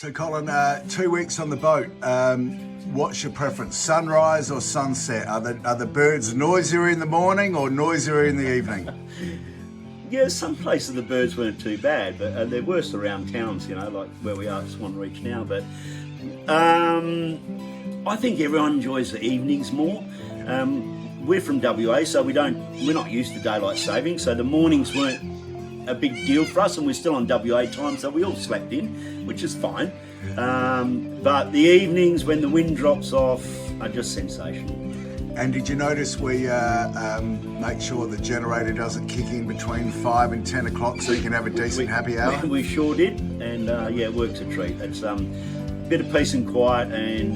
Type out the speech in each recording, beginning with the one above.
So Colin, 2 weeks on the boat, what's your preference, sunrise or sunset? Are the birds noisier in the morning or noisier in the evening? Yeah, some places the birds weren't too bad, but they're worse around towns, you know, like where we are at Swan Reach now. But I think everyone enjoys the evenings more. We're from WA, so we're not used to daylight saving, so the mornings weren't a big deal for us, and we're still on WA time, so we all slept in, which is fine. But the evenings when the wind drops off are just sensational. And did you notice we make sure the generator doesn't kick in between 5 and 10 o'clock so you can have a decent happy hour? We sure did, and yeah, it works a treat. It's a bit of peace and quiet, and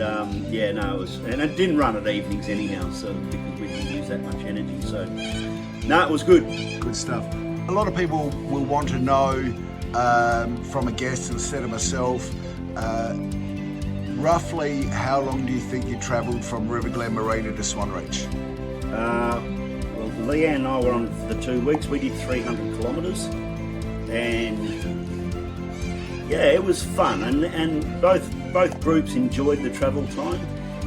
yeah, no, and it didn't run at evenings anyhow, so because we didn't use that much energy. So no, it was good. Good stuff. A lot of people will want to know from a guest instead of myself, roughly how long do you think you travelled from Riverland Marina to Swan Reach? Well, Leanne and I were on for the 2 weeks. We did 300 kilometres, and yeah, it was fun. And both groups enjoyed the travel time.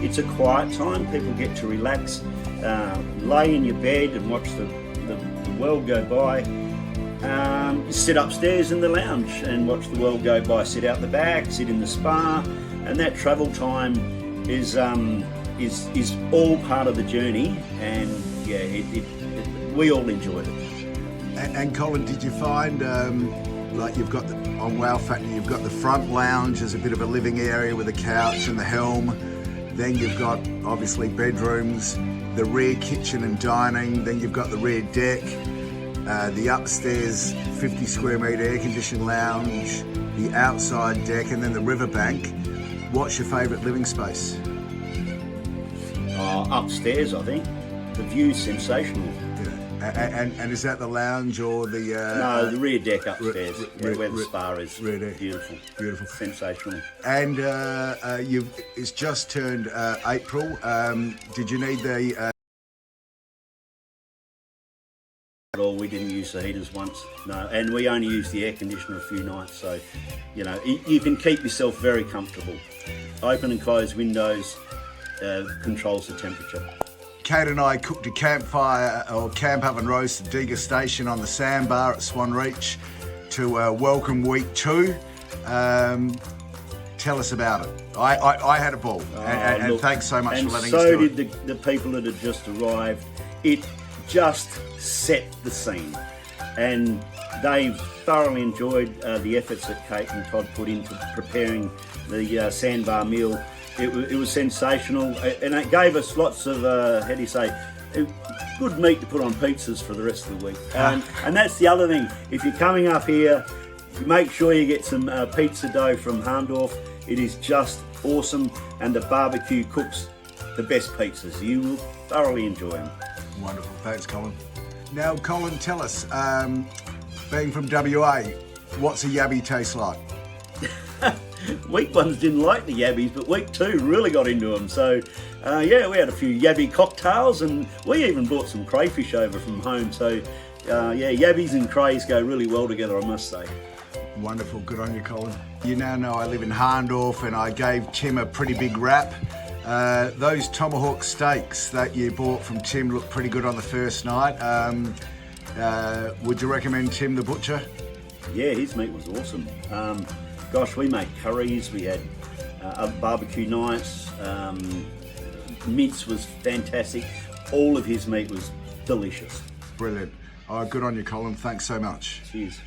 It's a quiet time. People get to relax, lay in your bed and watch the world go by. Sit upstairs in the lounge and watch the world go by. Sit out the back, sit in the spa, and that travel time is all part of the journey. And yeah, we all enjoyed it. And Colin, did you find like you've got on wowfactor, you've got the front lounge as a bit of a living area with a couch and the helm. Then you've got obviously bedrooms, the rear kitchen and dining. Then you've got the rear deck. The upstairs 50 square metre air-conditioned lounge, the outside deck, and then the riverbank. What's your favourite living space? Upstairs, I think. The view's sensational. Yeah. And is that the lounge or the... no, the rear deck upstairs, where the spa is. Rear deck. Beautiful. Beautiful. Sensational. And it's just turned April. Did you need the... We didn't use the heaters once, no, and we only used the air conditioner a few nights, so you know you can keep yourself very comfortable. Open and close windows controls the temperature. Kate and I cooked a campfire or camp oven roast at degustation on the sandbar at Swan Reach to welcome week 2. Tell us about it. I had a ball, and look, thanks so much for letting us do it. And so did the people that had just arrived. It just set the scene, and they've thoroughly enjoyed the efforts that Kate and Todd put into preparing the sandbar meal. It was sensational, and it gave us lots of how do you say, good meat to put on pizzas for the rest of the week. And that's the other thing, if you're coming up here, make sure you get some pizza dough from Harndorf. It is just awesome, and the barbecue cooks the best pizzas. You will thoroughly enjoy them. Wonderful, thanks Colin. Now Colin, tell us, being from WA, what's a yabby taste like? Week 1 didn't like the yabbies, but week 2 really got into them. So yeah, we had a few yabby cocktails, and we even brought some crayfish over from home. So yeah, yabbies and crays go really well together, I must say. Wonderful, good on you Colin. You now know I live in Harndorf, and I gave Tim a pretty big wrap. Those tomahawk steaks that you bought from Tim looked pretty good on the first night. Would you recommend Tim the butcher? Yeah, his meat was awesome. Gosh, we made curries, we had barbecue nights, mince was fantastic. All of his meat was delicious. Brilliant. Good on you Colin, thanks so much. Cheers.